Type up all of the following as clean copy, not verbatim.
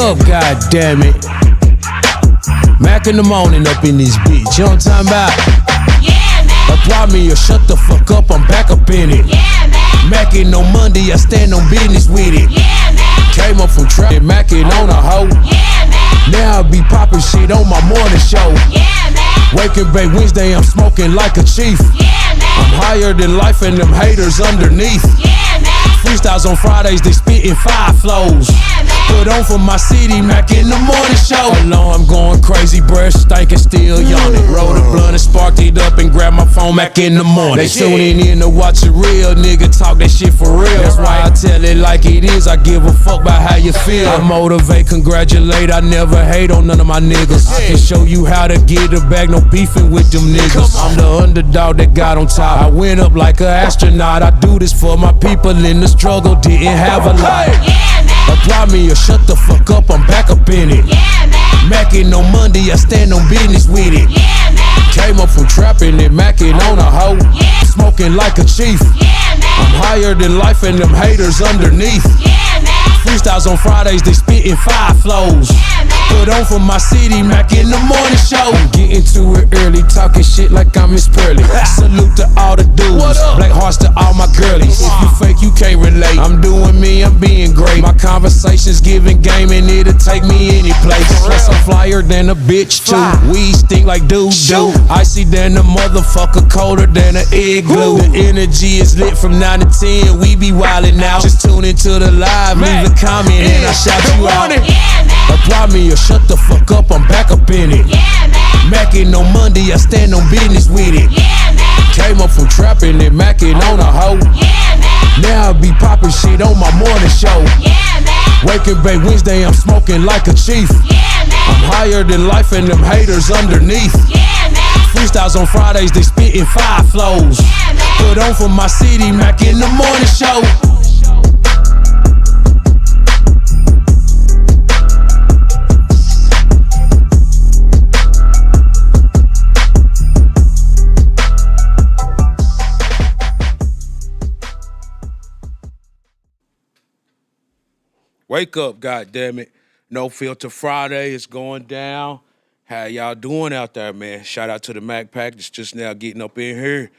up, goddammit. Mackinthemoroning up in this bitch. You know what I'm talking about? Yeah, man. Apply me or shut the fuck up, I'm back up in it. Yeah, man. Mackin on Monday, I stand on business with it. Yeah, man. Came up from trap, Mackin on a hoe. Yeah, man. Now I be poppin' shit on my morning show. Yeah, man. Waking Bay Wednesday, I'm smoking like a chief. Yeah, man. I'm higher than life and them haters underneath. Yeah, man. Freestyles on Fridays, they spittin' 5 flows. Yeah, man. Put on for my city, Mackinthemoroning show. Alarm going crazy, breath stinking, still yawning. Roll the blunt and sparked it up and grab my phone, Mackinthemoroning. They tuning in to watch a real nigga talk that shit for real. That's why I tell it like it is, I give a fuck about how you feel. I motivate, congratulate, I never hate on none of my niggas. I can show you how to get the bag, no beefing with them niggas. I'm the underdog that got on top. I went up like an astronaut. I do this for my people in the struggle, didn't have a lot. Yeah, man. Apply me or shut the fuck up, I'm back up in it. Yeah, man. Mackin on Monday, I stand on business with it. Yeah, man. Came up from trapping and Mackin on a hoe. Yeah. Smoking like a chief. Yeah, man. I'm higher than life and them haters underneath. Yeah, man. Freestyles on Fridays, they spittin' 5 flows. Yeah, man. Put on for my city, Mackinthemoroning show. I'm getting to it early, talking shit like I'm Miss Pearly. Salute to all the dudes, black hearts to all my girlies. If you fake, you can't relate. I'm doing me, I'm being great. My conversations giving game and it'll take me any place. Plus I'm flyer than a bitch too. We stink like doo doo. Icy than a motherfucker, colder than an igloo. The energy is lit from 9 to 10. We be wildin' out. Just tune into the live, leave a comment and I shout you out. Yeah, man. Apply me or shut the fuck up, I'm back up in it. Yeah, man. Mackin on Monday, I stand on business with it. Yeah, man. Came up from trapping and Mackin on a hoe. Yeah, man. Now I be poppin' shit on my morning show. Yeah, man. Waking Bay Wednesday, I'm smoking like a chief. Yeah, man. I'm higher than life and them haters underneath. Yeah, man. Freestyles on Fridays, they spittin' 5 flows. Yeah, man. Put on for my city, Mackinthemoroning show. Wake up, goddammit. No Filter Friday is going down. How y'all doing out there, man? Shout out to the Mac Pack that's just now getting up in here.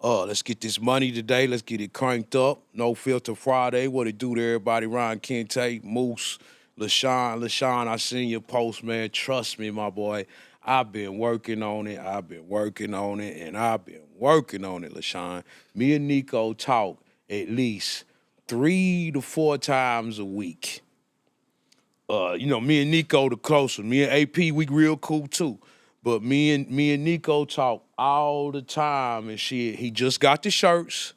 Let's get this money today. Let's get it cranked up. No Filter Friday. What it do to everybody? Ryan Kente, Moose, LaShawn, I seen your post, man. Trust me, my boy. I've been working on it. I've been working on it. And I've been working on it, LaShawn. Me and Nico talk at least 3 to 4 times a week. Me and Nico the closer. Me and AP, we real cool too. But me and Nico talk all the time and shit. He just got the shirts.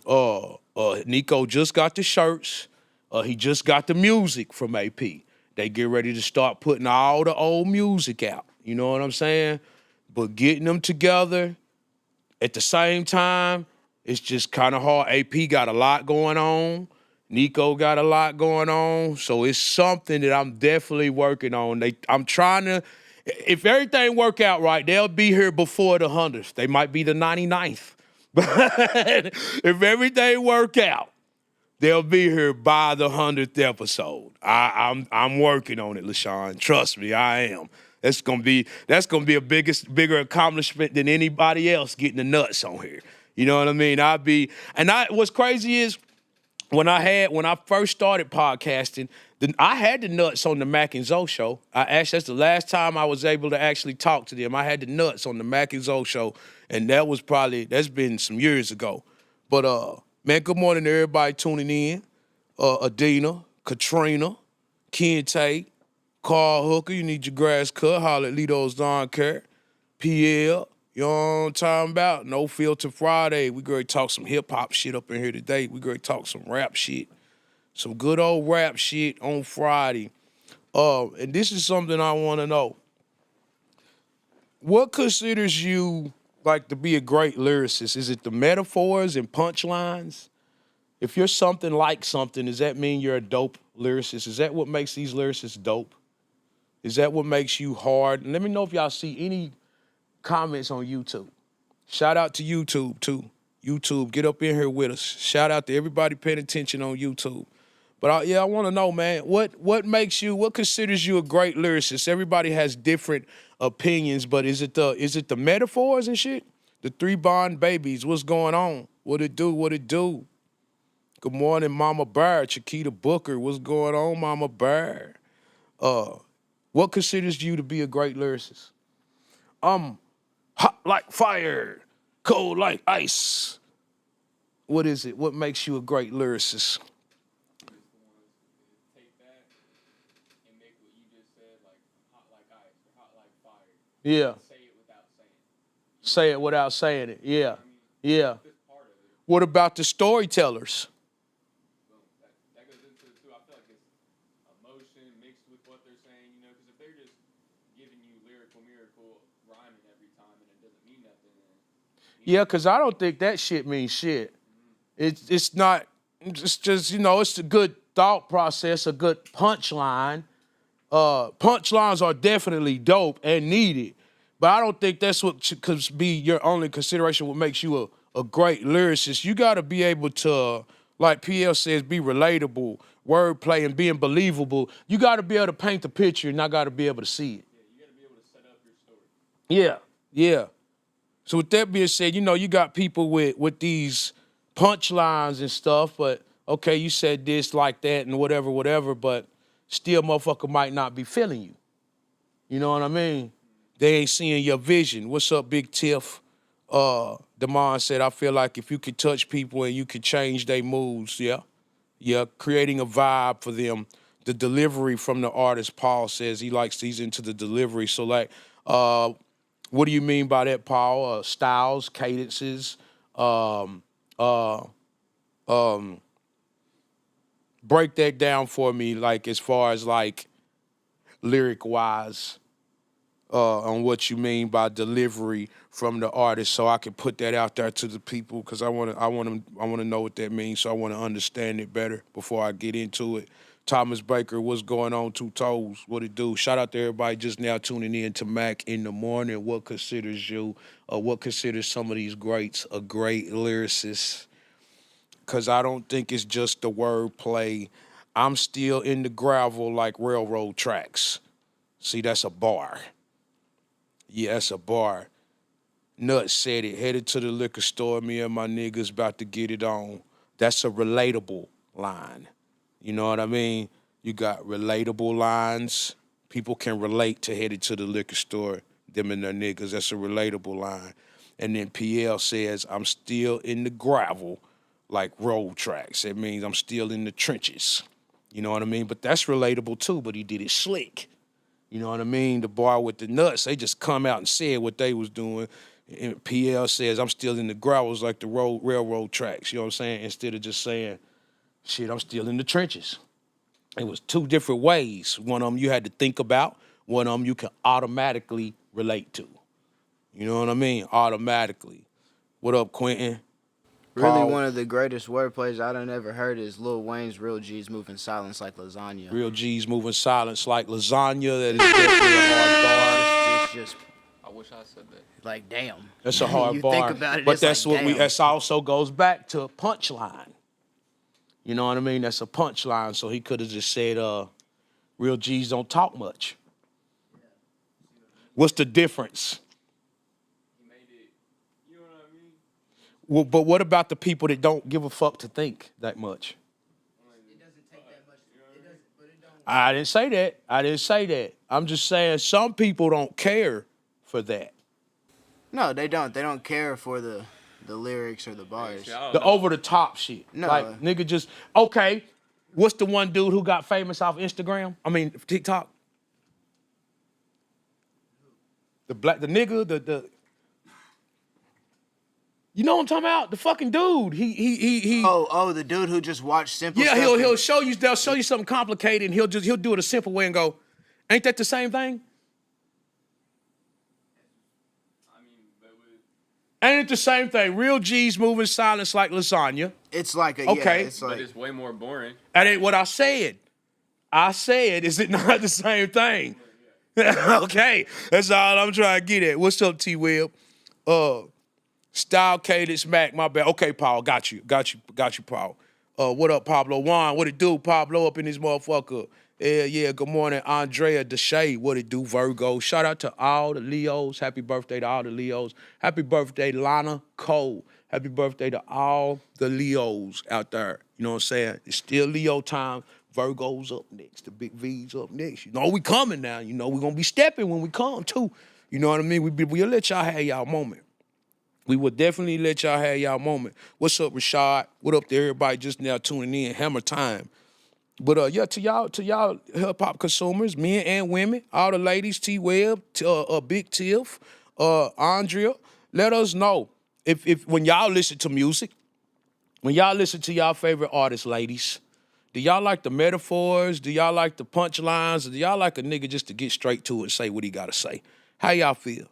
Nico just got the shirts. He just got the music from AP. They get ready to start putting all the old music out. You know what I'm saying? But getting them together at the same time, it's just kind of hard. AP got a lot going on. Nico got a lot going on. So it's something that I'm definitely working on. I'm trying to, if everything work out right, they'll be here before the 100th. They might be the 99th. But if everything work out, they'll be here by the 100th episode. I'm working on it, LaShawn. Trust me, I am. That's gonna be a bigger accomplishment than anybody else getting the nuts on here. You know what I mean? What's crazy is when I first started podcasting, I had the nuts on the Mac and Zoe show. That's the last time I was able to actually talk to them. I had the nuts on the Mac and Zoe show, and that's been some years ago. But man, good morning to everybody tuning in. Adina, Katrina, Kente, Carl Hooker, you need your grass cut, holler at Lido's Lawn Care, PL. You know what I'm talking about? No Filter Friday. We going to talk some hip-hop shit up in here today. We going to talk some rap shit. Some good old rap shit on Friday. And this is something I want to know. What considers you like to be a great lyricist? Is it the metaphors and punchlines? If you're something like something, does that mean you're a dope lyricist? Is that what makes these lyricists dope? Is that what makes you hard? And let me know if y'all see any comments on YouTube. Shout out to YouTube too. YouTube, get up in here with us. Shout out to everybody paying attention on YouTube. But I want to know, man, what considers you a great lyricist? Everybody has different opinions, but is it the metaphors and shit? The three Bond babies, what's going on? What it do? What it do? Good morning, Mama Bear, Chiquita Booker. What's going on, Mama Bear? What considers you to be a great lyricist? Hot like fire, cold like ice. What is it? What makes you a great lyricist? Take that and make what you just said like hot like ice or hot like fire. Yeah. Say it without saying it. Say it without saying it. Yeah. Yeah. That's part of it. What about the storytellers? Boom. That goes into it too. I feel like it's emotion mixed with what they're saying, you know, because if they're just giving you lyrical miracle rhyming every time and it doesn't mean nothing, then Yeah, because I don't think that shit means shit. It's not, it's just, it's a good thought process, a good punchline. Punchlines are definitely dope and needed, but I don't think that's what could be your only consideration what makes you a great lyricist. You got to be able to, like PL says, be relatable, wordplay, and being believable. You got to be able to paint the picture, and I got to be able to see it. yeah, you got to be able to set up your story. Yeah, yeah. So with that being said, you got people with these punchlines and stuff, but okay, you said this like that and whatever, but still motherfucker might not be feeling you. You know what I mean? They ain't seeing your vision. What's up, Big Tiff? Damon said, I feel like if you could touch people and you could change their moods, yeah, creating a vibe for them. The delivery from the artist, Paul says he's into the delivery. So like, what do you mean by that, Paul? Styles, cadences, break that down for me, like as far as like lyric wise, on what you mean by delivery from the artist, so I can put that out there to the people, because I want to know what that means, so I want to understand it better before I get into it. Thomas Baker, what's going on? Two Toes, what it do? Shout out to everybody just now tuning in to Mac in the Morning. What considers some of these greats a great lyricist? Because I don't think it's just the wordplay. I'm still in the gravel like railroad tracks. See, that's a bar. Yeah, that's a bar. Nuts said it. Headed to the liquor store. Me and my niggas about to get it on. That's a relatable line. You know what I mean? You got relatable lines. People can relate to headed to the liquor store. Them and their niggas. That's a relatable line. And then PL says, I'm still in the gravel like road tracks. It means I'm still in the trenches. You know what I mean? But that's relatable too, but he did it slick. You know what I mean? The bar with the nuts, they just come out and said what they was doing. And PL says, I'm still in the gravels like the railroad tracks. You know what I'm saying? Instead of just saying, shit, I'm still in the trenches. It was two different ways. One of them you had to think about. One of them you can automatically relate to. You know what I mean? Automatically. What up, Quentin? Really, Paul? one of the greatest wordplays I done ever heard is Lil Wayne's Real G's Moving Silence Like Lasagna. Real G's moving silence like lasagna. That is definitely a hard bar. It's just I wish I said that. like, damn. That's a hard You bar. think about it, but it's that's like, what we. damn. That's also goes back to a punchline. You know what I mean? That's a punchline. So he could have just said, "Real G's don't talk much." What's the difference? He made it, you know what I mean? Well, but what about the people that don't give a fuck to think that much? It doesn't take that much. It doesn't, but it don't. I didn't say that. I'm just saying some people don't care for that. No, they don't. They don't care for the lyrics or the bars. Shit, I don't The know. over the top shit. No. Like nigga just okay. What's the one dude who got famous off Instagram? I mean TikTok. The nigga, the you know what I'm talking about? The fucking dude. He Oh, the dude who just watched Simple yeah, Stuff. they'll show you something complicated and he'll do it a simple way and go, ain't that the same thing? I mean, but with, Ain't it the same thing? Real G's moving silence like lasagna. It's like a Okay. yeah. It's but like it's way more boring. That ain't what I said. I said, is it not the same thing? Okay, that's all I'm trying to get at. What's up, T-Web? Style cadence Mac, my bad. Okay, Paul, got you, Paul. What up, Pablo Juan? What it do, Pablo, up in this motherfucker? Yeah, good morning, Andrea Deshay. What it do, Virgo? Shout out to all the Leos. Happy birthday to all the Leos. Happy birthday, Lana Cole. Happy birthday to all the Leos out there. You know what I'm saying? It's still Leo time. Virgo's up next. The big V's up next. You know we coming now. You know we gonna be stepping when we come too. You know what I mean? We'll let y'all have y'all moment. We will definitely let y'all have y'all moment. What's up, Rashad? What up to everybody just now tuning in? Hammer time. But yeah, to y'all hip hop consumers, men and women, all the ladies, T-Web, Big Tiff, Andrea, let us know if when y'all listen to music, when y'all listen to y'all favorite artists, ladies, do y'all like the metaphors? Do y'all like the punchlines? Or do y'all like a nigga just to get straight to it and say what he gotta say? How y'all feel?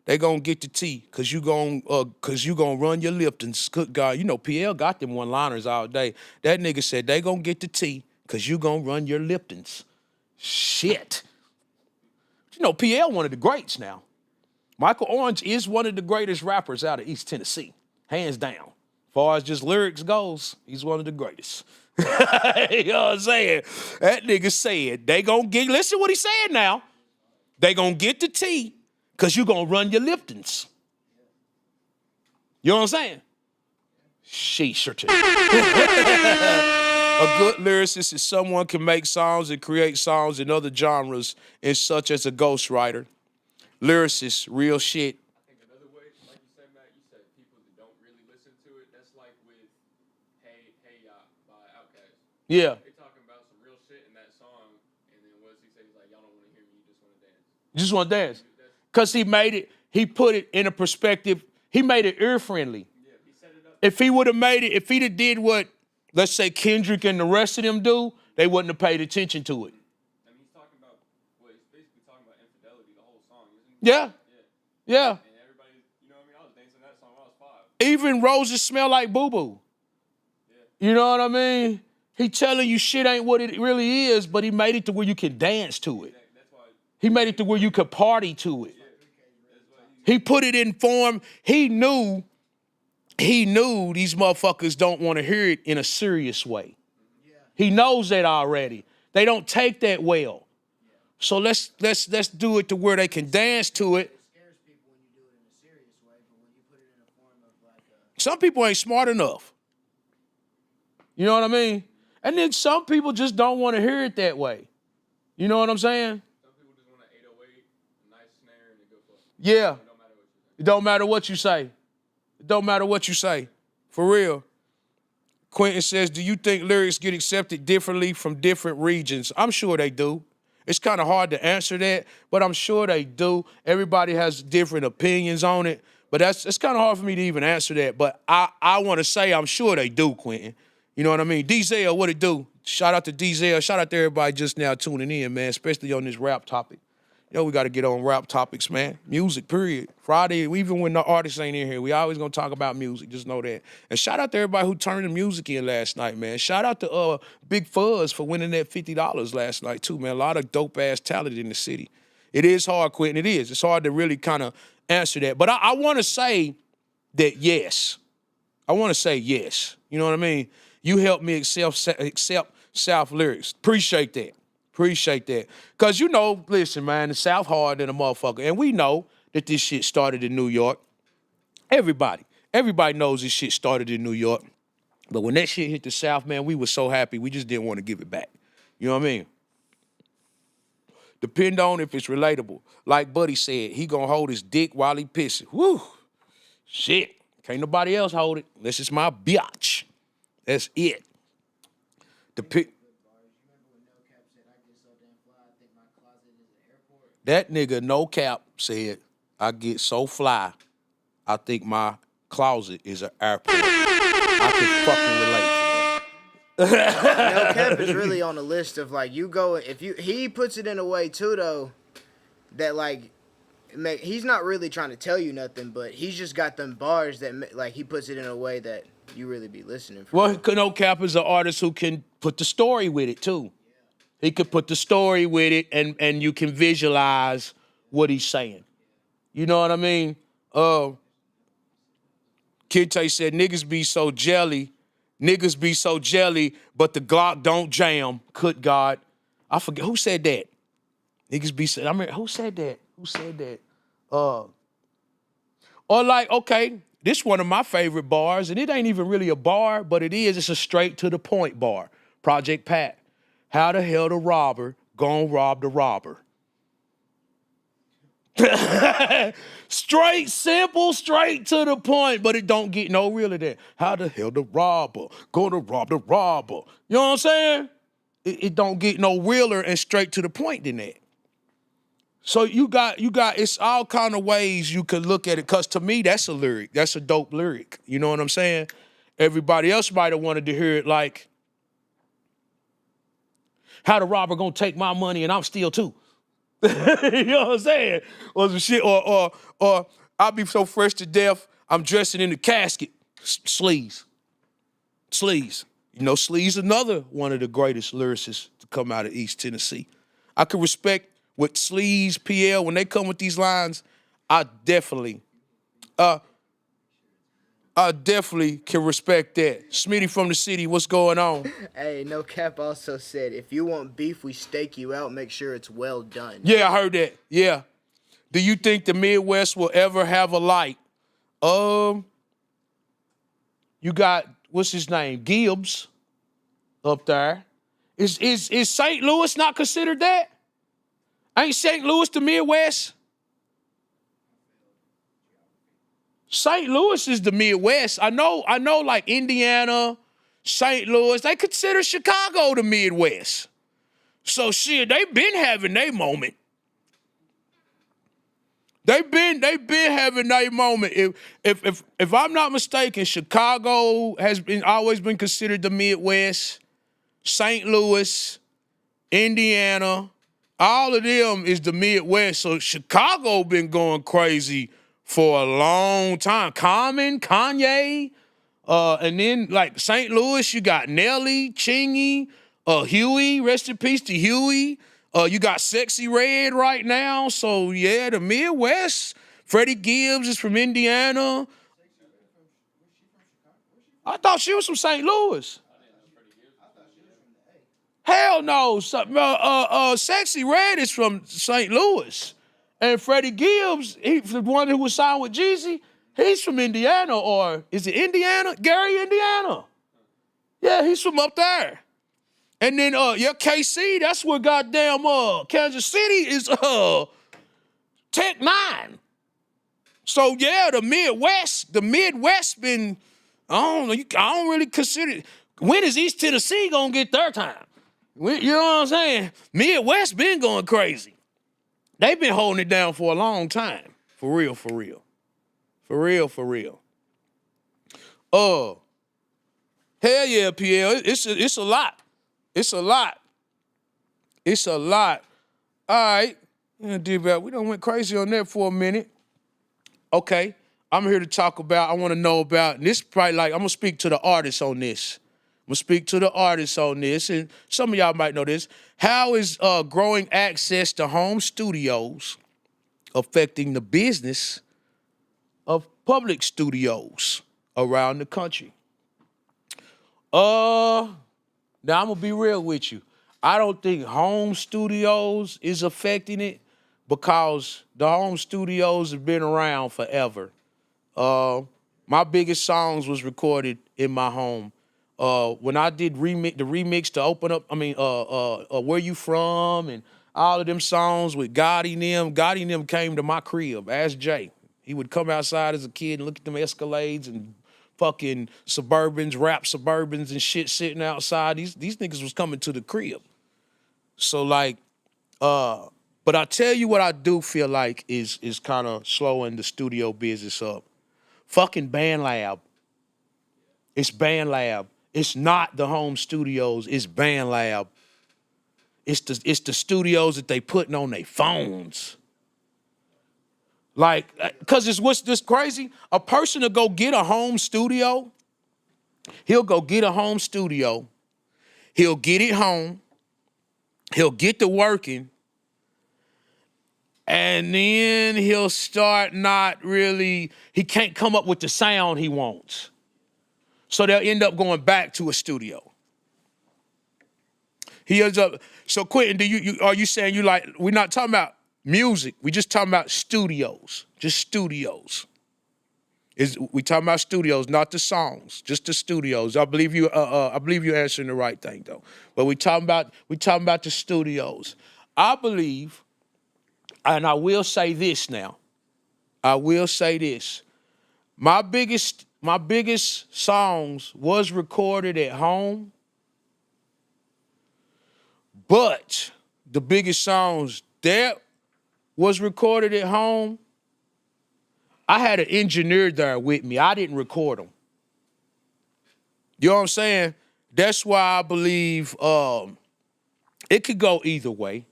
They gonna get the tea, cause you gonna run your Liptons. Good God, you know PL got them one-liners all day. That nigga said they gonna get the tea, cause you gonna run your Liptons. Shit. You know PL one of the greats now. Michael Orange is one of the greatest rappers out of East Tennessee, hands down. As far as just lyrics goes, he's one of the greatest. You know what I'm saying? That nigga said they gonna get. Listen what he said now. They gonna get the tea. Because you're going to run your Liptons. You know what I'm saying? Sheesh. A good lyricist is someone can make songs and create songs in other genres, and such as a ghostwriter. Lyricist, real shit. I think another way, like you said, Matt, you said people that don't really listen to it. That's like with Hey Ya by Outkast. Yeah. They're talking about some real shit in that song, and then what does he say? He's like, y'all don't want to hear me, you just want to dance. You just want to dance. Because he put it in a perspective, he made it ear-friendly. Yeah, he set it up. If he would have made it, if he'd have did what, let's say Kendrick and the rest of them do, they wouldn't have paid attention to it. I mean, he's talking about, well, he's basically talking about infidelity the whole song, isn't he? Yeah. And everybody, you know what I mean? I was dancing that song when I was 5. Even roses smell like boo-boo. Yeah. You know what I mean? He telling you shit ain't what it really is, but he made it to where you can dance to it. That's why. He made it to where you could party to it. He put it in form. He knew these motherfuckers don't want to hear it in a serious way. He knows that already. They don't take that well. So let's do it to where they can dance to it. Scares people when you do it in a serious way, but when you put it in a form of like a... Some people ain't smart enough. You know what I mean? And then some people just don't want to hear it that way. You know what I'm saying? Some people just want an 808, a nice snare, and a good flow. Yeah. It don't matter what you say. It don't matter what you say. For real. Quentin says, do you think lyrics get accepted differently from different regions? I'm sure they do. It's kind of hard to answer that, but I'm sure they do. Everybody has different opinions on it, but it's kind of hard for me to even answer that. But I want to say I'm sure they do, Quentin. You know what I mean? DZL, what it do? Shout out to DZL. Shout out to everybody just now tuning in, man, especially on this rap topic. You know, we got to get on rap topics, man. Music, period. Friday, even when the artists ain't in here, we always going to talk about music. Just know that. And shout out to everybody who turned the music in last night, man. Shout out to Big Fuzz for winning that $50 last night, too, man. A lot of dope-ass talent in the city. It is hard, Quentin. It is. It's hard to really kind of answer that. But I want to say that yes. I want to say yes. You know what I mean? You helped me accept South lyrics. Appreciate that. Appreciate that. Because, you know, listen, man, the South hard than a motherfucker. And we know that this shit started in New York. Everybody knows this shit started in New York. But when that shit hit the South, man, we were so happy. We just didn't want to give it back. You know what I mean? Depend on if it's relatable. Like Buddy said, he gonna hold his dick while he pissing. Woo! Shit. Can't nobody else hold it unless it's my biatch. That's it. That nigga No Cap said, I get so fly, I think my closet is an airport. I can fucking relate to that. No Cap is really on the list of like he puts it in a way too though that like he's not really trying to tell you nothing, but he's just got them bars that like he puts it in a way that you really be listening for. Well, No Cap is an artist who can put the story with it too. He could put the story with it and you can visualize what he's saying. You know what I mean? Kinte said niggas be so jelly Niggas be so jelly, but the Glock don't jam. Good God. I forget, who said that? Niggas be, I mean, who said that? Who said that? Or like, okay, this one of my favorite bars, and it ain't even really a bar, but it is. It's a straight to the point bar. Project Pat. How the hell the robber gonna rob the robber? Straight, simple, straight to the point, but it don't get no realer than how the hell the robber gonna rob the robber? You know what I'm saying? It don't get no realer and straight to the point than that. So you got, it's all kind of ways you could look at it, because to me, that's a lyric. That's a dope lyric. You know what I'm saying? Everybody else might have wanted to hear it like, how the robber gonna take my money and I'm steal too? You know what I'm saying? Or some shit, or I'll be so fresh to death, I'm dressing in the casket. Sleaze. You know, Sleaze another one of the greatest lyricists to come out of East Tennessee. I can respect with Sleaze, PL, when they come with these lines, I definitely can respect that. Smitty from the city, what's going on? Hey, No Cap also said, if you want beef, we stake you out. Make sure it's well done. Yeah, I heard that. Yeah. Do you think the Midwest will ever have a light? You got, what's his name? Gibbs up there. Is St. Louis not considered that? Ain't St. Louis the Midwest? St. Louis is the Midwest. I know like Indiana, St. Louis, they consider Chicago the Midwest. So shit, they been having their moment. They've been having their moment. If I'm not mistaken, Chicago has always been considered the Midwest. St. Louis, Indiana, all of them is the Midwest. So Chicago been going crazy for a long time. Common, Kanye, and then like St. Louis, you got Nelly, Chingy, Huey, rest in peace to Huey. You got Sexy Red right now. So yeah, the Midwest. Freddie Gibbs is from Indiana. I thought she was from St. Louis. Hell no. Sexy Red is from St. Louis. And Freddie Gibbs, the one who was signed with Jeezy, he's from Indiana, or is it Indiana? Gary, Indiana. Yeah, he's from up there. And then, KC, that's where goddamn Kansas City is Tech 9. So yeah, the Midwest been, I don't know, I don't really consider it. When is East Tennessee gonna get their time? You know what I'm saying? Midwest been going crazy. They've been holding it down for a long time. For real. Hell yeah, PL. It's a lot. All right. We done went crazy on that for a minute. Okay. I'm here to talk about, I want to know about, and this is probably like, I'm going to speak to the artists on this. And some of y'all might know this. How is growing access to home studios affecting the business of public studios around the country? Now I'm gonna be real with you. I don't think home studios is affecting it, because the home studios have been around forever. My biggest songs was recorded in my home. When I did the remix to open up, Where You From, and all of them songs with Gotti and them came to my crib. Ask Jay. He would come outside as a kid and look at them Escalades and fucking Suburbans, rap Suburbans and shit sitting outside. These niggas was coming to the crib. So like, but I tell you what I do feel like is kind of slowing the studio business up. Fucking BandLab. It's BandLab. It's not the home studios, it's BandLab. It's the studios that they putting on their phones. Like, cause it's what's this crazy? A person to go get a home studio, he'll go get a home studio, he'll get it home, he'll get to working, and then he'll start he can't come up with the sound he wants. So they'll end up going back to a studio. He ends up. So Quentin, are you saying you like? We're not talking about music. We just talking about studios. Just studios. We talking about studios, not the songs, just the studios. I believe you. I believe you're answering the right thing though. But we talking about the studios. I believe, and I will say this now. I will say this. My biggest songs was recorded at home, but the biggest songs that was recorded at home, I had an engineer there with me. I didn't record them. You know what I'm saying? That's why I believe it could go either way.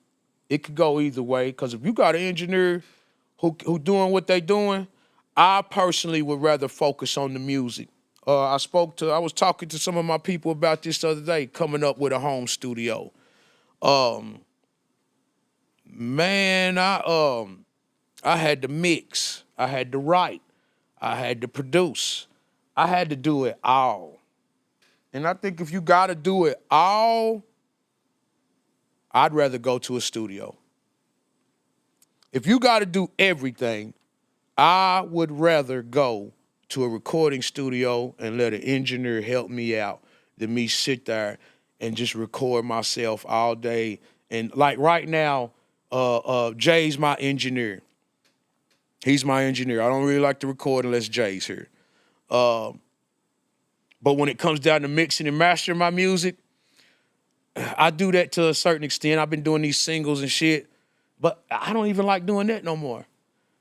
It could go either way, because if you got an engineer who doing what they doing, I personally would rather focus on the music. I was talking to some of my people about this the other day, coming up with a home studio. Man, I had to mix, I had to write, I had to produce, I had to do it all. And I think if you gotta do it all, I'd rather go to a studio. If you gotta do everything, I would rather go to a recording studio and let an engineer help me out than me sit there and just record myself all day. And like right now, Jay's my engineer. He's my engineer. I don't really like to record unless Jay's here. But when it comes down to mixing and mastering my music, I do that to a certain extent. I've been doing these singles and shit, but I don't even like doing that no more,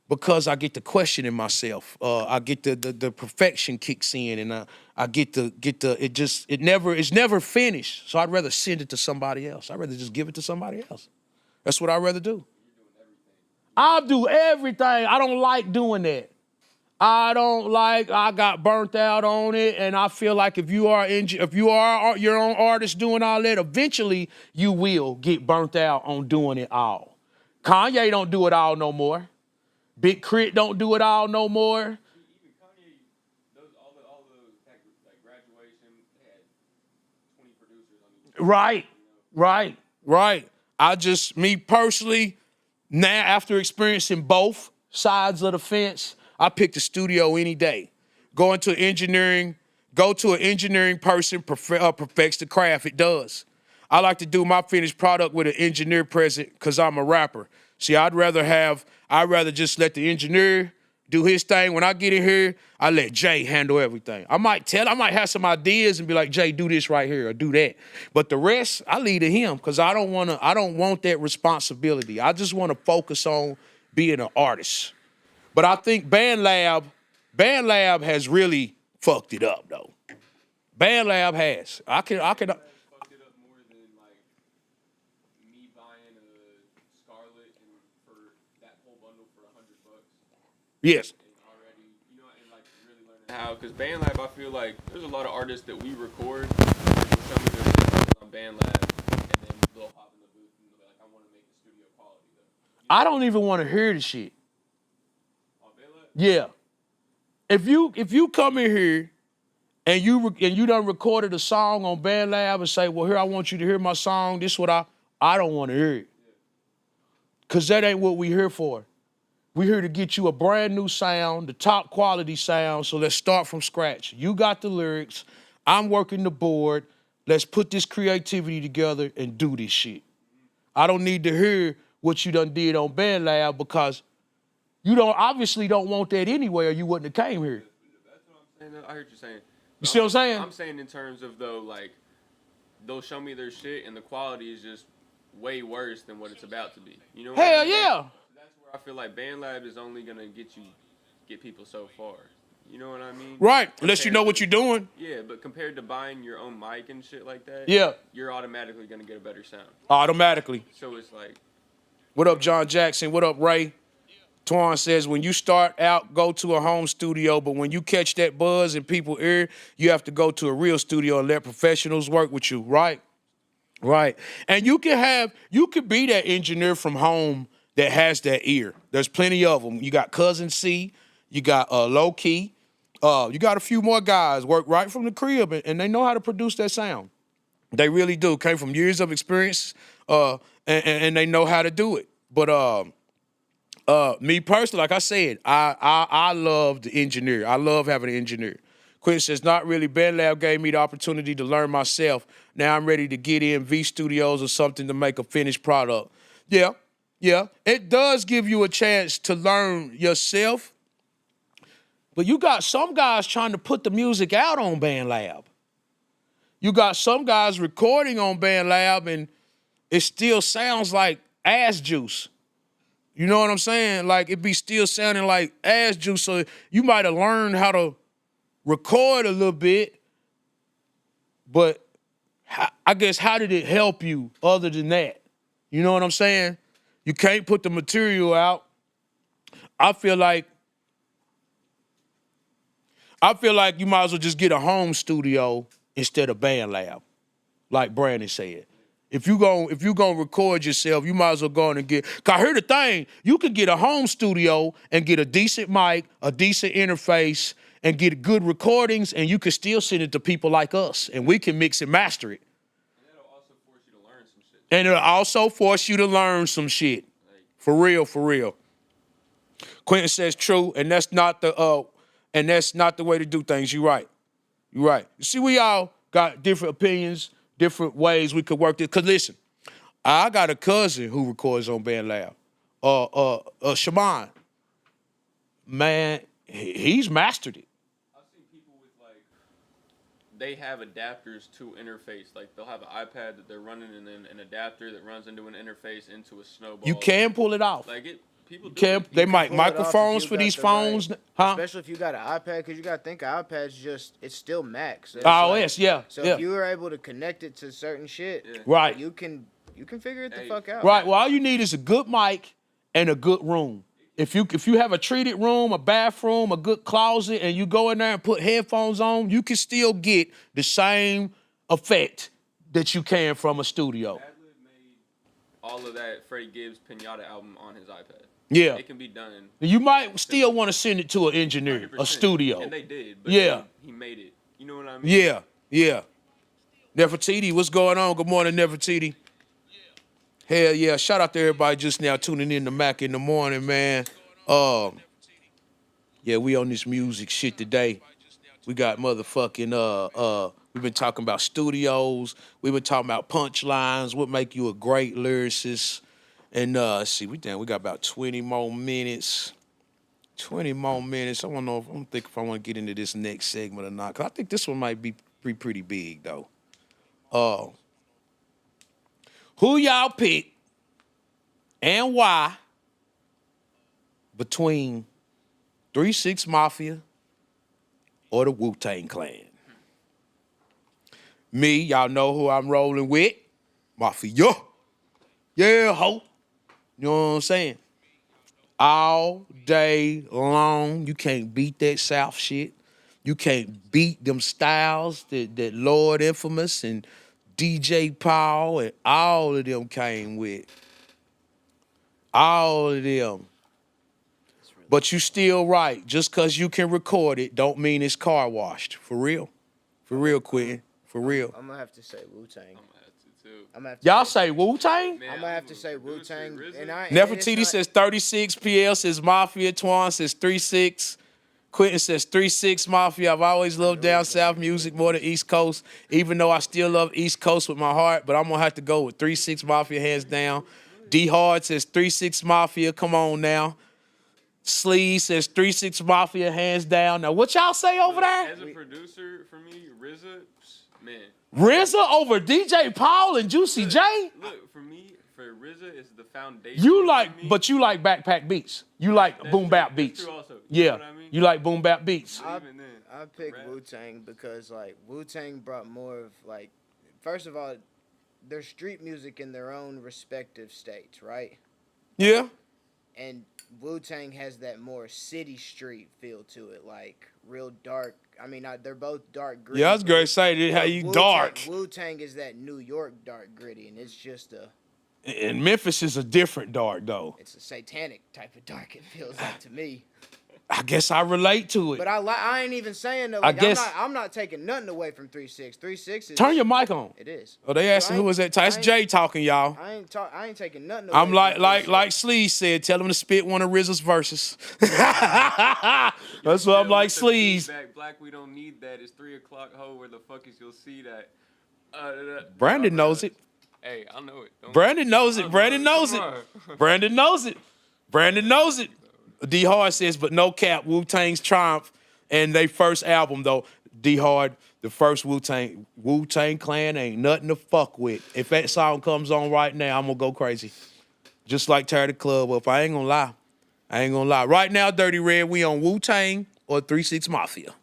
because I get to questioning myself. I get the perfection kicks in, and I get it's never finished. So I'd rather send it to somebody else. I'd rather just give it to somebody else. That's what I'd rather do. I'll do everything. I don't like doing that. I got burnt out on it, and I feel like if you are your own artist doing all that, eventually you will get burnt out on doing it all. Kanye don't do it all no more. Big Crit don't do it all no more. Even Kanye, all those like graduation, they had 20 producers on each. Right. Me personally, now after experiencing both sides of the fence, I pick the studio any day. Go to an engineering person, perfects the craft. It does. I like to do my finished product with an engineer present because I'm a rapper. See, I'd rather just let the engineer do his thing. When I get in here, I let Jay handle everything. I might have some ideas and be like, Jay, do this right here or do that. But the rest, I leave to him because I don't want that responsibility. I just want to focus on being an artist. But I think BandLab has really fucked it up though. BandLab has. I can. Fucked it up more than like me buying a Scarlet and for that whole bundle for $100. Yes. And already, and like really learning how, because BandLab, I feel like there's a lot of artists that we record, and some of their songs on BandLab, and then they'll hop in the booth and they'll be like, I want to make the studio quality though. I don't even want to hear the shit. On BandLab? Yeah. If you come in here and you done recorded a song on BandLab and say, well, here, I want you to hear my song. This is what I don't want to hear it. Because that ain't what we here for. We're here to get you a brand new sound, the top quality sound. So let's start from scratch. You got the lyrics. I'm working the board. Let's put this creativity together and do this shit. I don't need to hear what you done did on BandLab because you obviously don't want that anyway or you wouldn't have came here. That's what I'm saying. I heard you saying. You see what I'm saying? I'm saying in terms of, though, like, they'll show me their shit and the quality is just way worse than what it's about to be. You know what Hell I mean? yeah. That's where I feel like BandLab is only going to get people so far. You know what I mean? Right. Unless you know what you're doing. Yeah, but compared to buying your own mic and shit like that, yeah, you're automatically going to get a better sound. Automatically. So it's like... What up, John Jackson? What up, Ray? Twan says, when you start out, go to a home studio, but when you catch that buzz in people's ear, you have to go to a real studio and let professionals work with you, right? Right. And you could be that engineer from home that has that ear. There's plenty of them. You got Cousin C, you got Low Key, You got a few more guys work right from the crib, and they know how to produce that sound. They really do. Came from years of experience, and they know how to do it. But me personally, like I said, I love the engineer. I love having an engineer. Quentin says, not really. BandLab gave me the opportunity to learn myself. Now I'm ready to get in V Studios or something to make a finished product. Yeah. It does give you a chance to learn yourself. But you got some guys trying to put the music out on BandLab. You got some guys recording on BandLab and it still sounds like ass juice. You know what I'm saying? Like it be still sounding like ass juice. So you might have learned how to record a little bit, but I guess how did it help you other than that? You know what I'm saying? You can't put the material out. I feel like you might as well just get a home studio instead of BandLab, like Brandon said. If you gonna record yourself, you might as well go on and get. Cause here's the thing: you could get a home studio and get a decent mic, a decent interface, and get good recordings, and you can still send it to people like us, and we can mix and master it. And it'll also force you to learn some shit. And it'll also force you to learn some shit. For real. Quentin says true, and that's not the way to do things. You're right. You see, we all got different opinions, different ways we could work this. Cause listen, I got a cousin who records on BandLab. Shaman. Man, he's mastered it. I've seen people with like, they have adapters to interface. Like they'll have an iPad that they're running and then an adapter that runs into an interface into a snowball. You can pull it off. Like it, people do Can it. they might pull it off microphones if for you got these the phones, right- huh? Especially if you got an iPad, because you got to think an iPad's it's still Mac. So it's iOS, yeah. So yeah. if you were able to connect it to certain shit, Yeah. Right. you can figure it the Hey. fuck out. Right. Well, all you need is a good mic and a good room. If you have a treated room, a bathroom, a good closet, and you go in there and put headphones on, you can still get the same effect that you can from a studio. Adlib made all of that Freddie Gibbs Pinata album on his iPad. Yeah. It can be done. You might still want to send it to an engineer, 100%. a studio. And they did. But Yeah. He made it. You know what I mean? Yeah. Nefertiti, what's going on? Good morning, Nefertiti. Hell yeah. Shout out to everybody just now tuning in to Mac in the morning, man. Yeah, we on this music shit today. We got motherfucking we've been talking about studios. We've been talking about punchlines, what make you a great lyricist. And let's see, we got about 20 more minutes. 20 more minutes. I don't know if if I want to get into this next segment or not. Cause I think this one might be pretty big though. Who y'all pick and why between 3-6 Mafia or the Wu-Tang Clan? Me, y'all know who I'm rolling with. Mafia. Yeah, ho. You know what I'm saying? All day long. You can't beat that South shit. You can't beat them styles that Lord Infamous and DJ Paul and all of them came with. All of them. But you still right. Just because you can record it don't mean it's car washed. For real. For real, Quentin. For real. I'm gonna have to say Wu-Tang. I'm gonna have to too. I'm gonna have to Y'all say Wu-Tang? Man, I'm gonna have to a say producer, Wu-Tang. RZA. And I Nefertiti says 36. PL says Mafia. Twan says 3-6. Quentin says 3-6 Mafia. I've always loved down south music more than East Coast, even though I still love East Coast with my heart, but I'm going to have to go with 3-6 Mafia hands down. D Hard says 3-6 Mafia. Come on now. Slee says 3-6 Mafia hands down. Now, what y'all say over there? As a producer, for me, RZA, man. RZA over DJ Paul and Juicy J? Look, for me, for RZA, is the foundation. You for like, me. but you like backpack beats. You like That's boom true. bap That's beats. true also. You Yeah, know what I mean? you like boom bap beats. Even then, I pick rap. Wu-Tang because like Wu-Tang brought more of like, first of all, their street music in their own respective states, right? Yeah. And Wu-Tang has that more city street feel to it, like real dark. I mean, they're both dark gritty. Yeah, I was going to say how you dark. Wu-Tang is that New York dark gritty, and it's just And Memphis is a different dark, though. it's a satanic type of dark. It feels like to me. I guess I relate to it. But I ain't even saying that. Like, guess- I'm not taking nothing away from 3-6. 3-6 is. Turn your mic on. It is. Oh, they asking So who is that? That's Jay talking, y'all. I ain't taking nothing away. I'm like from like 3-6. like Sleaze said, tell him to spit one of RZA's verses. That's what I'm like Sleaze. Black, we don't need that. It's 3 o'clock. Ho, where the fuck is you'll see that? Brandon knows it. Hey, I know it. Brandon knows it. Brandon knows it. Brandon knows it. Brandon knows it. D Hard says, but no cap, Wu-Tang's Triumph and they first album though. D Hard, the first Wu-Tang Clan ain't nothing to fuck with. If that song comes on right now, I'm gonna go crazy. Just like tear the club up. I ain't gonna lie. Right now, Dirty Red, we on Wu-Tang or 3-6 Mafia.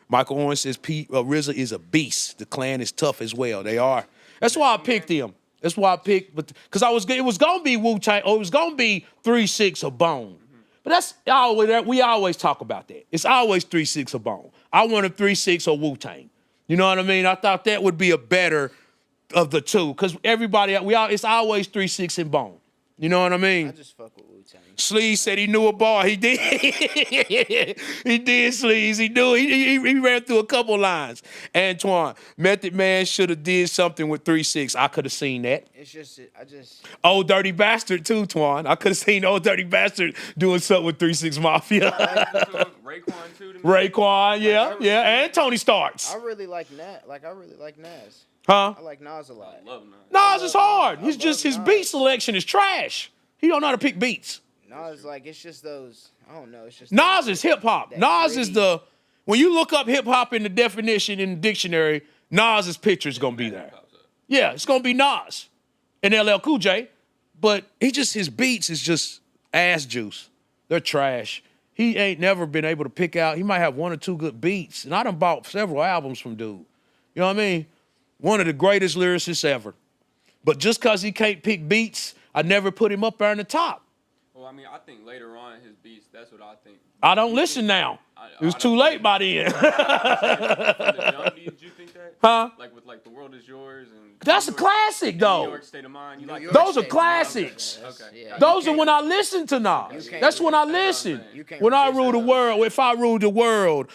Michael Owen says RZA is a beast. The Clan is tough as well. They are. That's why I picked him. That's why I picked, but because it was gonna be Wu-Tang, or it was gonna be 3-6 or Bone. But that's always, we always talk about that. It's always 3-6 or Bone. I wanted 3-6 or Wu-Tang. You know what I mean? I thought that would be a better of the two, because everybody, it's always 3-6 and Bone. You know what I mean? I just fuck with Wu-Tang. Sleaze said he knew a bar. He did. He did, Sleaze. He knew. He ran through a couple lines. Antoine, Method Man should have did something with 3-6. I could have seen that. It's just, Old Dirty Bastard too, Twan. I could have seen Old Dirty Bastard doing something with 3-6 Mafia. Raekwon too. Raekwon, yeah, and Tony Starks. I really like Nas. I really like Nas. Huh? I like Nas a lot. I love Nas. Nas is hard. I He's just love his Nas. beat selection is trash. He don't know how to pick beats. Nas, like, it's just those, I don't know, it's just. Nas is hip hop. that Nas is gritty. when you look up hip hop in the definition in the dictionary, Nas's picture is gonna be there. Yeah, it's gonna be Nas and LL Cool J, but his beats is just ass juice. They're trash. He ain't never been able to pick out. He might have one or two good beats, and I done bought several albums from dude. You know what I mean? One of the greatest lyricists ever. But just because he can't pick beats, I never put him up there in the top. Well, I mean, I think later on his beats, that's what I think. I don't listen now. It was too late by then. From the jump, did you think that? Huh? Like with The World Is Yours and That's a New York- classic, New though. York State of Mind. You like York Those are State. classics. Okay. Yeah. Those are when I listen to Nas. can't That's when I resist- listen. You can't When I resist rule the those. world, if I rule the world,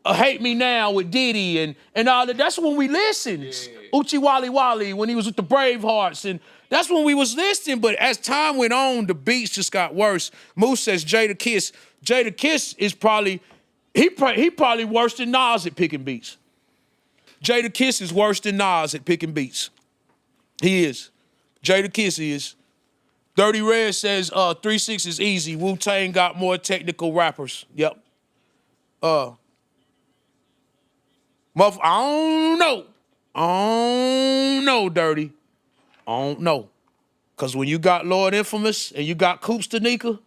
Hate Me Now with Diddy and all that. That's when we listened. Uchi Wally Wally when he was with the Bravehearts, and that's when we was listening. But as time went on, the beats just got worse. Moose says Jada Kiss. Jada Kiss is probably he probably worse than Nas at picking beats. Jada Kiss is worse than Nas at picking beats. He is. Jada Kiss is. Dirty Red says 3-6 is easy. Wu-Tang got more technical rappers. Yep. I don't know, Dirty. I don't know. Because when you got Lord Infamous and you got Coops Tanika,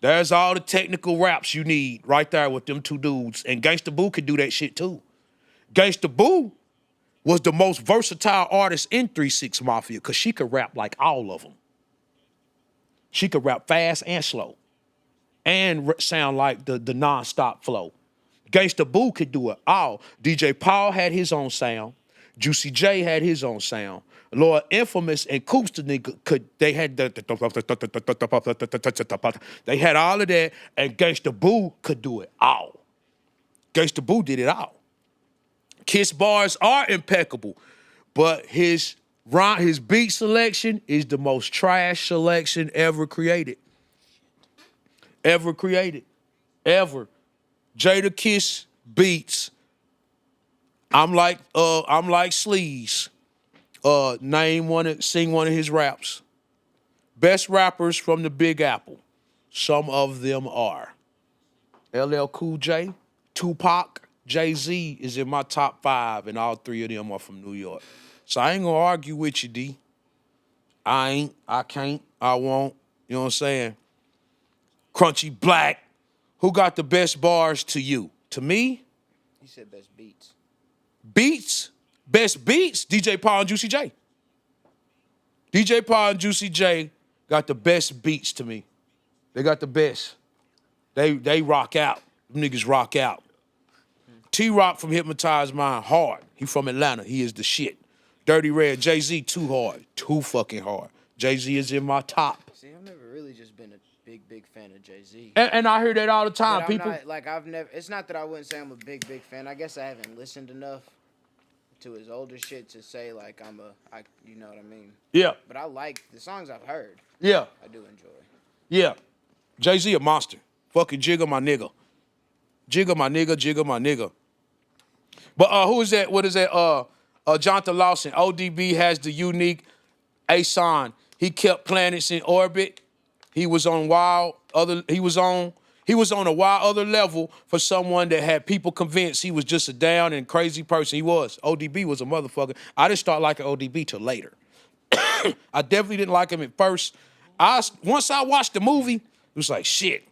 there's all the technical raps you need right there with them two dudes. And Gangsta Boo could do that shit too. Gangsta Boo was the most versatile artist in 3-6 Mafia because she could rap like all of them. She could rap fast and slow and sound like the non-stop flow. Gangsta Boo could do it all. DJ Paul had his own sound. Juicy J had his own sound. Lord Infamous and Coops they had they had all of that, and Gangsta Boo could do it all. Gangsta Boo did it all. Kiss bars are impeccable, but his beat selection is the most trash selection ever created. Ever created. Ever. Jada Kiss beats. I'm like Sleaze. Sing one of his raps. Best rappers from the Big Apple. Some of them are LL Cool J, Tupac, Jay-Z is in my top 5, and all 3 of them are from New York. So I ain't gonna argue with you, D. I can't, I won't. You know what I'm saying? Crunchy Black. Who got the best bars to you? To me? You said best beats. Beats? Best beats? DJ Paul and Juicy J. DJ Paul and Juicy J got the best beats to me. They got the best. They rock out. Them niggas rock out. T-Rock from Hypnotized Mind, hard. He from Atlanta. He is the shit. Dirty Red, Jay-Z, too hard. Too fucking hard. Jay-Z is in my top. See, I've never really just been big fan of Jay-Z. And I hear that all the time. But People, I'm not, like, I've never. It's not that I wouldn't say I'm a big fan. I guess I haven't listened enough to his older shit to say like you know what I mean. yeah, But I like the songs I've heard. yeah, I do enjoy. yeah. Jay-Z a monster. Fucking Jigga my nigga. Jigga my nigga, Jigga my nigga. But who is that? What is that? Jonathan Lawson. ODB has the unique ASON. He kept planets in orbit. He was on a wild other level for someone that had people convinced he was just a down and crazy person. He was. ODB was a motherfucker. I didn't start liking ODB till later. I definitely didn't like him at first. Once I watched the movie, it was like, shit.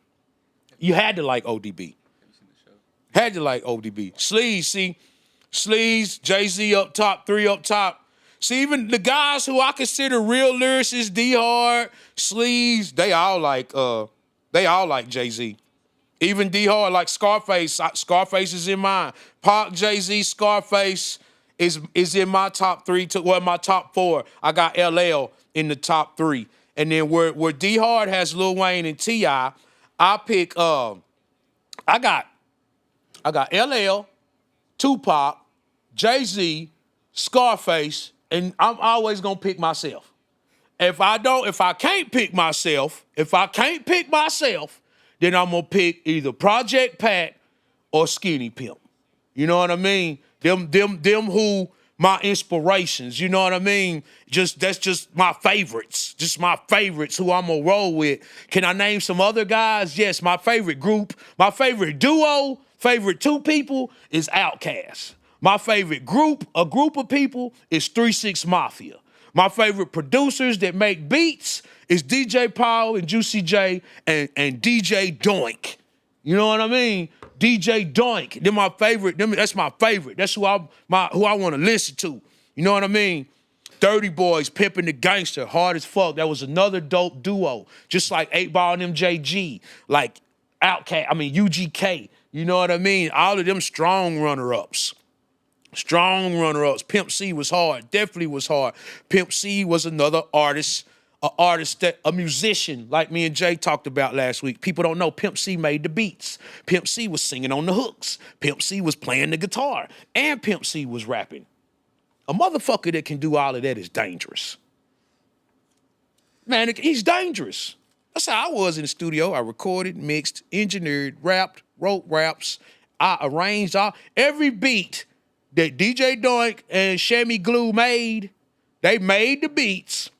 You had to like ODB. Had to like ODB. Sleaze, Jay-Z up top, 3 up top. See, even the guys who I consider real lyricists, D-Hard, Sleaze, they all like Jay-Z. Even D-Hard, like Scarface. Scarface is in mine. Pac, Jay-Z, Scarface is in my top 3, my top 4. I got LL in the top 3. And then where D-Hard has Lil Wayne and T.I., I pick, I got LL, Tupac, Jay-Z, Scarface, and I'm always gonna pick myself. If I can't pick myself, then I'm gonna pick either Project Pat or Skinny Pimp. You know what I mean? Them who my inspirations, you know what I mean? That's just my favorites. Just my favorites who I'm gonna roll with. Can I name some other guys? Yes, my favorite group, my favorite duo, favorite 2 people is Outkast. My favorite group, a group of people, is 3-6 Mafia. My favorite producers that make beats is DJ Paul and Juicy J and DJ Doink. You know what I mean? DJ Doink. They're my favorite. That's my favorite. That's who I want to listen to. You know what I mean? Dirty Boys, Pimpin' the Gangster, hard as fuck. That was another dope duo. Just like 8 Ball and MJG, like UGK. You know what I mean? All of them strong runner-ups. Strong runner-ups. Pimp C was hard. Definitely was hard. Pimp C was another artist. A musician like me and Jay talked about last week. People don't know Pimp C made the beats. Pimp C was singing on the hooks. Pimp C was playing the guitar. And Pimp C was rapping. A motherfucker that can do all of that is dangerous. Man, he's dangerous. That's how I was in the studio. I recorded, mixed, engineered, rapped, wrote raps. I arranged every beat that DJ Doink and Shammy Glue made. They made the beats.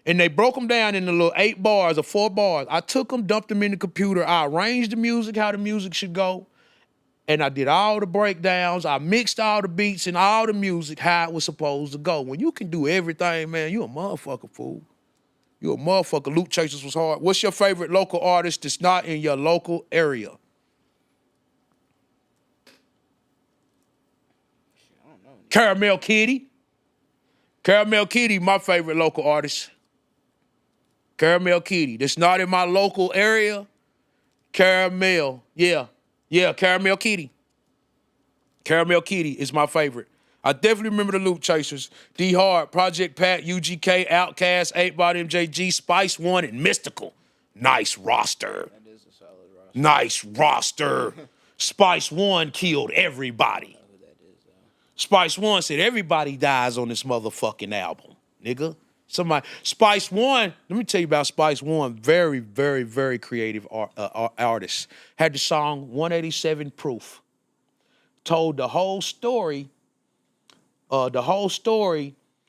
And they broke them down into little 8 bars or 4 bars. I took them, dumped them in the computer. I arranged the music, how the music should go. And I did all the breakdowns. I mixed all the beats and all the music how it was supposed to go. When you can do everything, man, you a motherfucker, fool. You a motherfucker. Loot Chasers was hard. What's your favorite local artist that's not in your local area? I don't know. Caramel Kitty. Caramel Kitty, my favorite local artist. Caramel Kitty. That's not in my local area. Caramel. Yeah, Caramel Kitty. Caramel Kitty is my favorite. I definitely remember the Loot Chasers. D-Hard, Project Pat, UGK, Outkast, 8 Ball MJG, Spice One, and Mystical. Nice roster. That is a solid roster. Nice roster. Spice One killed everybody. Spice One said everybody dies on this motherfucking album, nigga. Spice One, let me tell you about Spice One. Very, very, very creative artist. Had the song 187 Proof. Told the whole story.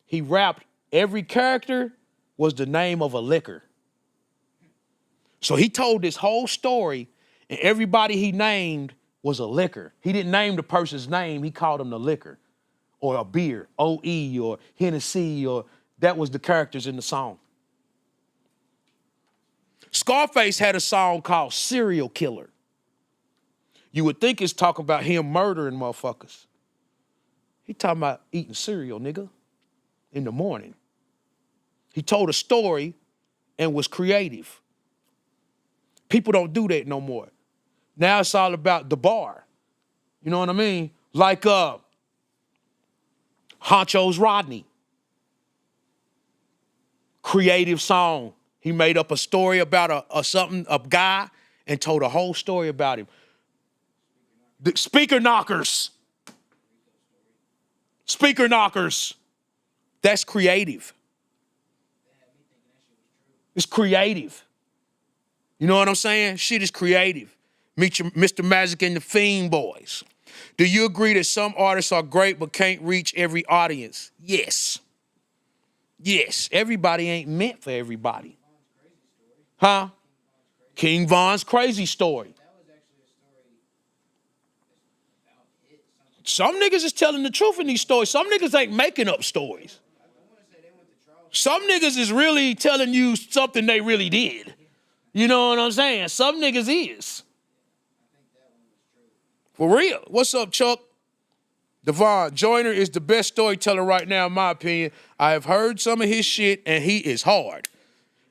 He rapped every character was the name of a liquor. So he told this whole story, and everybody he named was a liquor. He didn't name the person's name. He called them the liquor or a beer, OE or Hennessy or... That was the characters in the song. Scarface had a song called Serial Killer. You would think it's talking about him murdering motherfuckers. He talking about eating cereal, nigga, in the morning. He told a story and was creative. People don't do that no more. Now it's all about the bar. You know what I mean? Like Honcho's Rodney. Creative song. He made up a story about a guy and told a whole story about him. The speaker knockers. Speaker knockers. That's creative. It's creative. You know what I'm saying? Shit is creative. Meet your Mr. Magic and the Fiend Boys. Do you agree that some artists are great but can't reach every audience? Yes. Yes. Everybody ain't meant for everybody. Huh? King Von's Crazy Story. Some niggas is telling the truth in these stories. Some niggas ain't making up stories. Some niggas is really telling you something they really did. You know what I'm saying? Some niggas is. For real. What's up, Chuck? Devon, Joyner is the best storyteller right now, in my opinion. I have heard some of his shit, and he is hard.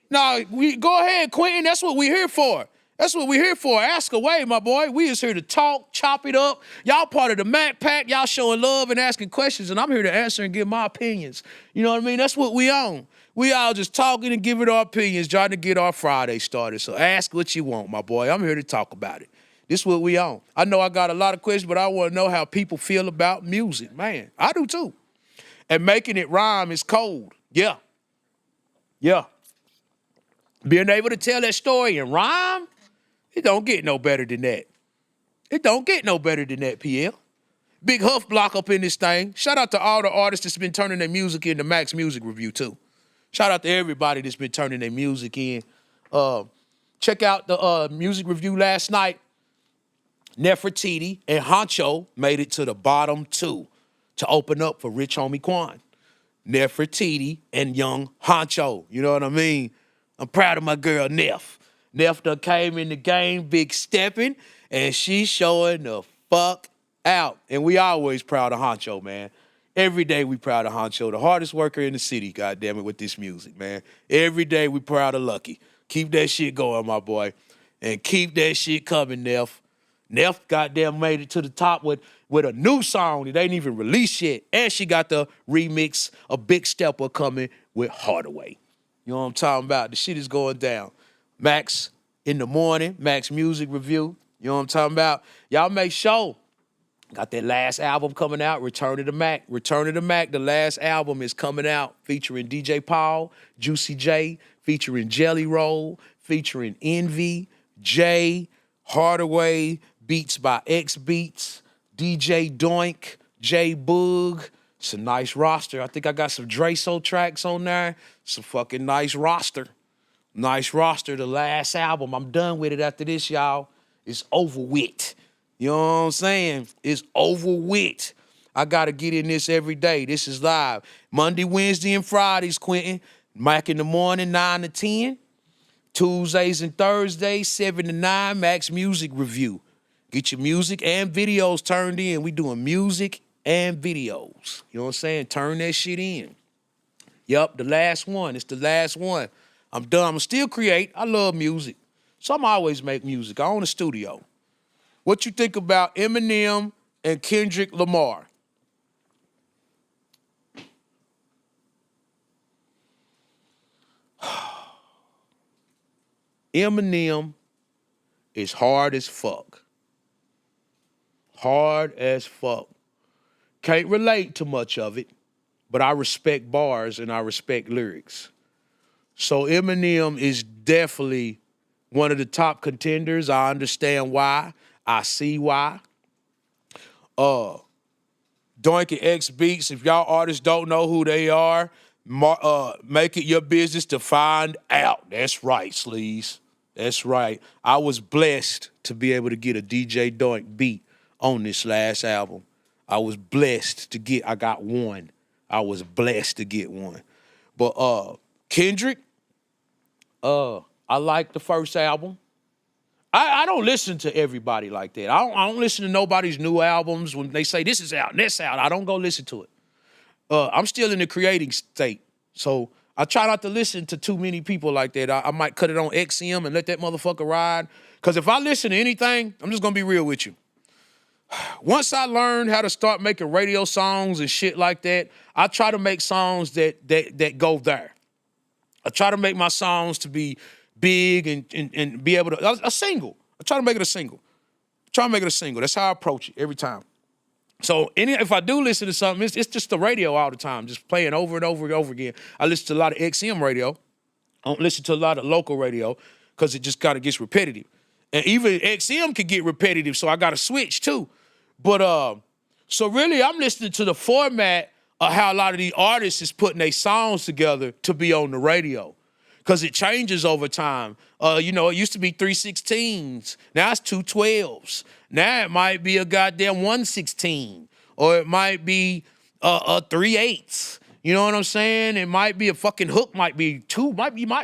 Now, go ahead, Quentin. That's what we're here for. That's what we're here for. Ask away, my boy. We is here to talk, chop it up. Y'all part of the Mac Pack. Y'all showing love and asking questions, and I'm here to answer and give my opinions. You know what I mean? That's what we on. We all just talking and giving our opinions, trying to get our Friday started. So ask what you want, my boy. I'm here to talk about it. This is what we on. I know I got a lot of questions, but I want to know how people feel about music. Man, I do too. And making it rhyme is cold. Yeah. Yeah. Being able to tell that story and rhyme, it don't get no better than that. It don't get no better than that, PL. Big Huff block up in this thing. Shout out to all the artists that's been turning their music into Mac's Music Review, too. Shout out to everybody that's been turning their music in. Check out the music review last night. Nefertiti and Honcho made it to the bottom two to open up for Rich Homie Quan. Nefertiti and Young Honcho. You know what I mean? I'm proud of my girl, Neff. Neff done came in the game big stepping, and she's showing the fuck out. And we always proud of Honcho, man. Every day we proud of Honcho, the hardest worker in the city, goddammit, with this music, man. Every day we proud of Lucky. Keep that shit going, my boy. And keep that shit coming, Neff. Neff goddamn made it to the top with a new song that ain't even released yet. And she got the remix, a big stepper coming with Hardaway. You know what I'm talking about? The shit is going down. Max in the morning, Max Music Review. You know what I'm talking about? Y'all make sure. Got that last album coming out, Return of the Mac. Return of the Mac, the last album is coming out featuring DJ Paul, Juicy J, featuring Jelly Roll, featuring Envy, Jay, Hardaway, beats by X Beats, DJ Doink, J Boog. It's a nice roster. I think I got some Dre-So tracks on there. It's a fucking nice roster. Nice roster. The last album. I'm done with it after this, y'all. It's over with. You know what I'm saying? It's over with. I got to get in this every day. This is live. Monday, Wednesday, and Fridays, Quentin. Mac in the morning, 9 to 10. Tuesdays and Thursdays, 7 to 9. Max Music Review. Get your music and videos turned in. We doing music and videos. You know what I'm saying? Turn that shit in. Yup, the last one. It's the last one. I'm done. I'm still create. I love music. So I'm always make music. I own a studio. What you think about Eminem and Kendrick Lamar? Eminem is hard as fuck. Hard as fuck. Can't relate to much of it, but I respect bars and I respect lyrics. So Eminem is definitely one of the top contenders. I understand why. I see why. Doink and X Beats, if y'all artists don't know who they are, make it your business to find out. That's right, sleaze. That's right. I was blessed to be able to get a DJ Doink beat on this last album. I was blessed to get, I got one. I was blessed to get one. But Kendrick, I like the first album. I don't listen to everybody like that. I don't listen to nobody's new albums when they say this is out and that's out. I don't go listen to it. I'm still in the creating state. So I try not to listen to too many people like that. I might cut it on XM and let that motherfucker ride. Because if I listen to anything, I'm just going to be real with you. Once I learned how to start making radio songs and shit like that, I try to make songs that go there. I try to make my songs to be big and be able to, a single. I try to make it a single. That's how I approach it every time. So if I do listen to something, it's just the radio all the time, just playing over and over and over again. I listen to a lot of XM radio. I don't listen to a lot of local radio because it just kind of gets repetitive. And even XM can get repetitive, so I got to switch too. But so really, I'm listening to the format of how a lot of these artists is putting their songs together to be on the radio. Because it changes over time. It used to be 3/16s. Now it's 2/12s. Now it might be a goddamn 1/16. Or it might be a 3/8. You know what I'm saying? It might be a fucking hook, might be two,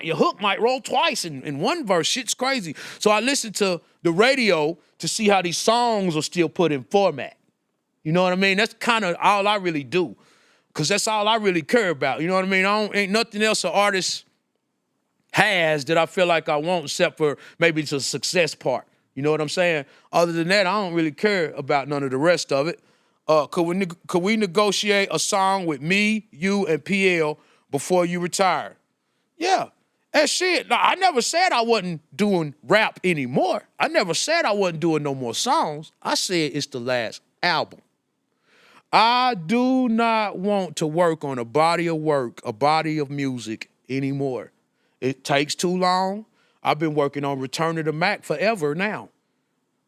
your hook might roll twice in one verse. Shit's crazy. So I listen to the radio to see how these songs are still put in format. You know what I mean? That's kind of all I really do. Because that's all I really care about. You know what I mean? Ain't nothing else an artist has that I feel like I want except for maybe the success part. You know what I'm saying? Other than that, I don't really care about none of the rest of it. Could we negotiate a song with me, you, and PL before you retire? Yeah. That shit. Now, I never said I wasn't doing rap anymore. I never said I wasn't doing no more songs. I said it's the last album. I do not want to work on a body of work, a body of music anymore. It takes too long. I've been working on Return to the Mac forever now.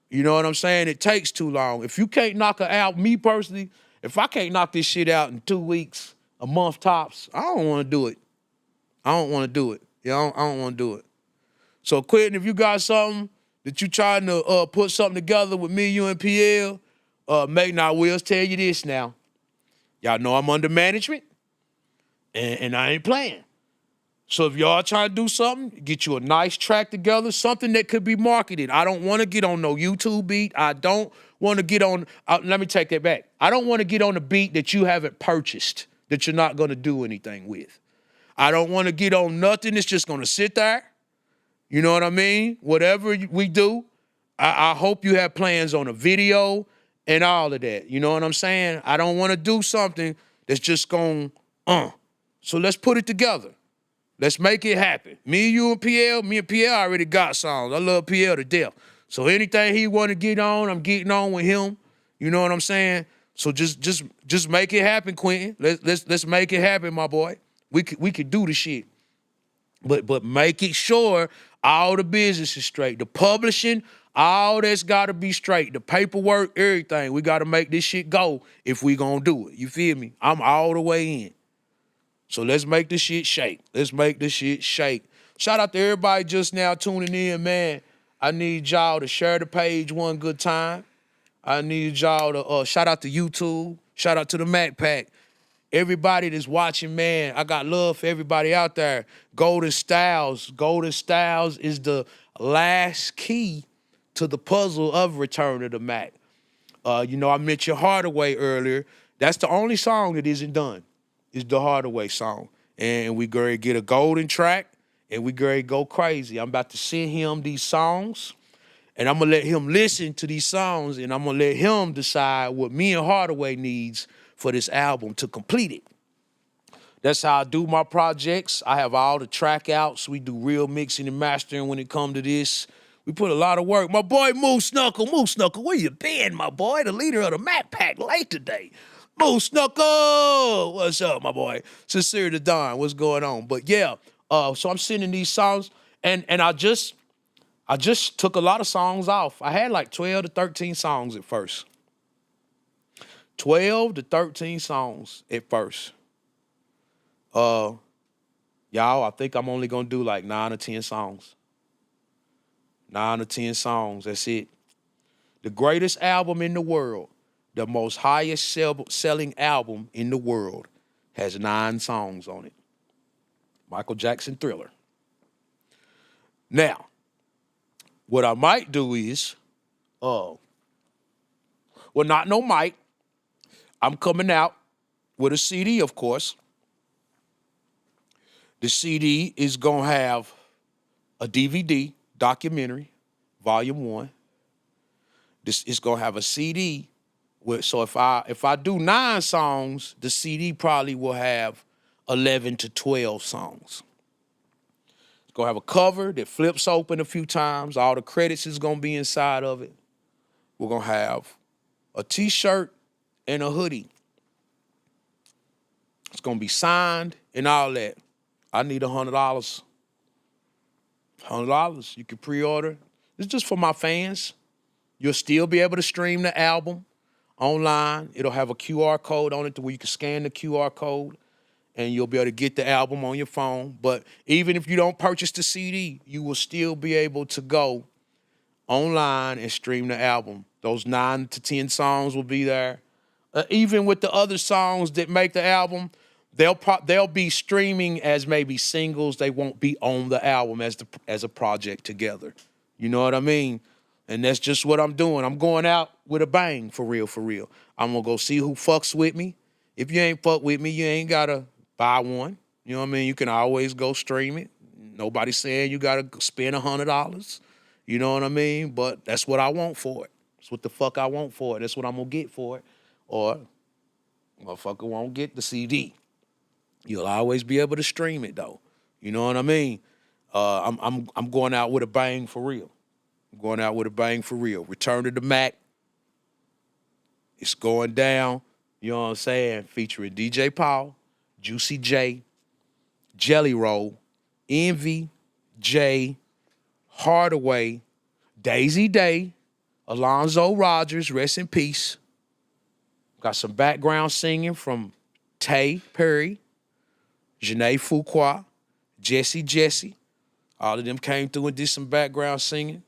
You know what I'm saying? It takes too long. If you can't knock an album, me personally, if I can't knock this shit out in 2 weeks, a month tops, I don't want to do it. I don't want to do it. Yeah, I don't want to do it. So Quentin, if you got something that you trying to put something together with me, you, and PL, I will tell you this now. Y'all know I'm under management, and I ain't playing. So if y'all trying to do something, get you a nice track together, something that could be marketed. I don't want to get on no YouTube beat. I don't want to get on, let me take that back. I don't want to get on a beat that you haven't purchased, that you're not going to do anything with. I don't want to get on nothing that's just going to sit there. You know what I mean? Whatever we do, I hope you have plans on a video and all of that. You know what I'm saying? I don't want to do something that's just going, So let's put it together. Let's make it happen. Me and PL already got songs. I love PL to death. So anything he want to get on, I'm getting on with him. You know what I'm saying? So just make it happen, Quentin. Let's make it happen, my boy. We could do the shit. But make it sure all the business is straight. The publishing, all that's got to be straight. The paperwork, everything. We got to make this shit go if we gonna do it. You feel me? I'm all the way in. So let's make this shit shake. Shout out to everybody just now tuning in, man. I need y'all to share the page one good time. I need y'all to shout out to YouTube. Shout out to the Mac Pack. Everybody that's watching, man, I got love for everybody out there. Golden Styles is the last key to the puzzle of Return to the Mac. I mentioned Hardaway earlier. That's the only song that isn't done. Is the Hardaway song. And we going to get a golden track, and we going to go crazy. I'm about to send him these songs, and I'm going to let him listen to these songs, and I'm going to let him decide what me and Hardaway needs for this album to complete it. That's how I do my projects. I have all the track outs. We do real mixing and mastering when it comes to this. We put a lot of work. My boy Moose Knuckle, where you been, my boy? The leader of the Mac Pack late today. Moose Knuckle! What's up, my boy? Sincere to Don, what's going on? But yeah, so I'm sending these songs, and I just took a lot of songs off. I had like 12 to 13 songs at first. 12 to 13 songs at first. Y'all, I think I'm only gonna do like 9 or 10 songs. 9 or 10 songs, that's it. The greatest album in the world, the most highest selling album in the world, has 9 songs on it. Michael Jackson Thriller. Now, what I might do is, not no mic. I'm coming out with a CD, of course. The CD is going to have a DVD, documentary, volume 1. This is going to have a CD. So if I do 9 songs, the CD probably will have 11 to 12 songs. gonna have a cover that flips open a few times. All the credits is gonna be inside of it. We're gonna have a t-shirt and a hoodie. It's gonna be signed and all that. I need $100. $100. You can pre-order. It's just for my fans. You'll still be able to stream the album online. It'll have a QR code on it to where you can scan the QR code and you'll be able to get the album on your phone. But even if you don't purchase the CD, you will still be able to go online and stream the album. Those 9 to 10 songs will be there. Even with the other songs that make the album, they'll be streaming as maybe singles. They won't be on the album as a project together. You know what I mean? And that's just what I'm doing. I'm going out with a bang, for real, for real. I'm going to go see who fucks with me. If you ain't fuck with me, you ain't got to buy one. You know what I mean? You can always go stream it. Nobody's saying you got to spend $100. You know what I mean? But that's what I want for it. That's what the fuck I want for it. That's what I'm going to get for it. Or motherfucker won't get the CD. You'll always be able to stream it, though. You know what I mean? I'm going out with a bang for real. I'm going out with a bang for real. Return to the Mac. It's going down. You know what I'm saying? Featuring DJ Paul, Juicy J, Jelly Roll, Envy, Jay, Hardaway, Daisy Day, Alonzo Rogers, rest in peace. Got some background singing from Tay Perry, Janae Fuqua, Jesse. All of them came through and did some background singing.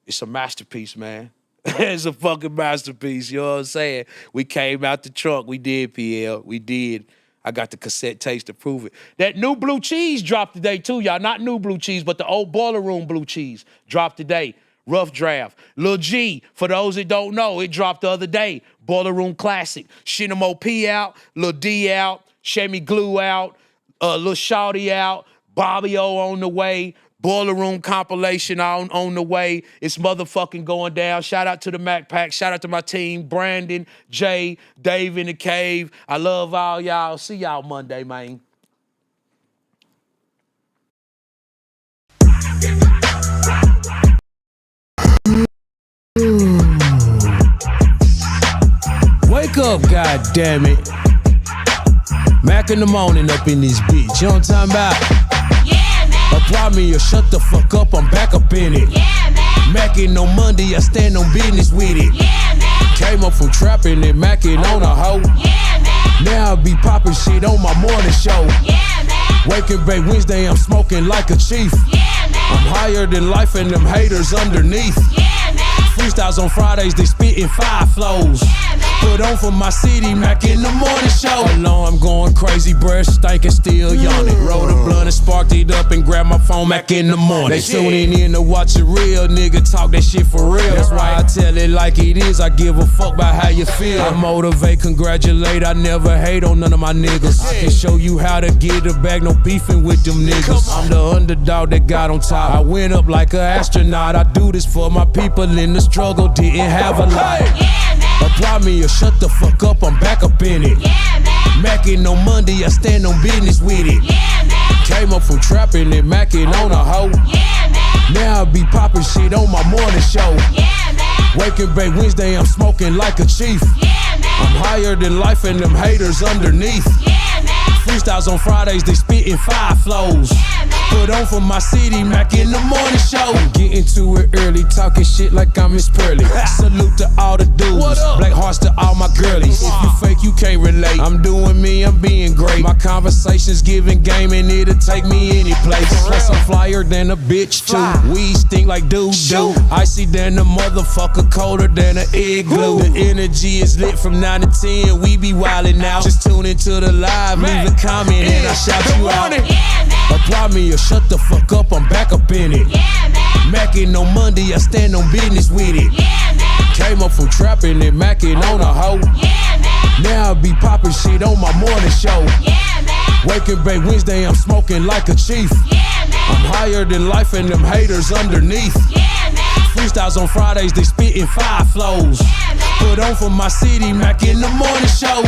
It's a masterpiece, man. It's a fucking masterpiece, you know what I'm saying? We came out the trunk. We did, PL. We did. I got the cassette tapes to prove it. That new blue cheese dropped today, too, y'all. Not new blue cheese, but the old Boiler Room blue cheese dropped today. Rough Draft. Lil G, for those that don't know, it dropped the other day. Boiler Room Classic. Shinamo P out, Lil D out, Shemmy Glue out, Lil Shawty out, Bobby O on the way, Boiler Room compilation on the way. It's motherfucking going down. Shout out to the Mac Pack. Shout out to my team, Brandon, Jay, Dave in the cave. I love all y'all. See y'all Monday, man. Wake up, goddammit. Mackinthemoroning up in this bitch. You know what I'm talking about? Yeah, man. Apply me or shut the fuck up, I'm back up in it. Yeah, man. Mackin on Monday, I stand on business with it. Yeah, man. Came up from trapping and Mackin on a hoe. Yeah, man. Now I be popping shit on my morning show. Yeah, man. Waking Bay Wednesday, I'm smoking like a chief. Yeah, man. I'm higher than life and them haters underneath. Yeah, man. Freestyles on Fridays, they spitting 5 flows. Yeah, man. Put on for my city, Mackinthemoroning show. Alarm going crazy, breath stinking, still yawning. Rolled a blunt and sparked it up and grabbed my phone, Mackinthemoroning. They tuning in to watch a real nigga talk that shit for real. That's why I tell it like it is, I give a fuck about how you feel. I motivate, congratulate, I never hate on none of my niggas. I can show you how to get it back, no beefing with them niggas. I'm the underdog that got on top. I went up like an astronaut. I do this for my people in the struggle, didn't have a lot. Yeah, man. Apply me or shut the fuck up, I'm back up in it. Yeah, man. Mackin on Monday, I stand on business with it. Yeah, man. Came up from trapping and Mackin on a hoe. Yeah, man. Now I be popping shit on my morning show. Yeah, man. Waking Bay Wednesday, I'm smoking like a chief. Yeah, man. I'm higher than life and them haters underneath. Yeah, man. Freestyles on Fridays, they spitting 5 flows. Yeah, man. Put on for my city, Mackinthemoroning show. I'm getting to it early, talking shit like I'm Miss Pearly. Salute to all the dudes, black hearts to all my girlies. If you fake, you can't relate. I'm doing me, I'm being great. My conversations giving game and it'll take me any place. Plus I'm flyer than a bitch too. We stink like doo. Icy than a motherfucker, colder than an igloo. The energy is lit from 9 to 10, we be wildin' out. Just tune into the live, leave a comment and I shout you out. Yeah, man. Apply me or shut the fuck up, I'm back up in it. Yeah, man. Mackin on Monday, I stand on business with it. Yeah, man. Came up from trapping and Mackin on a hoe. Yeah, man. Now I be popping shit on my morning show. Yeah, man. Waking Bay Wednesday, I'm smoking like a chief. Yeah, man. I'm higher than life and them haters underneath. Yeah, man. Freestyles on Fridays, they spitting 5 flows. Yeah, man. Put on for my city, Mackinthemoroning show.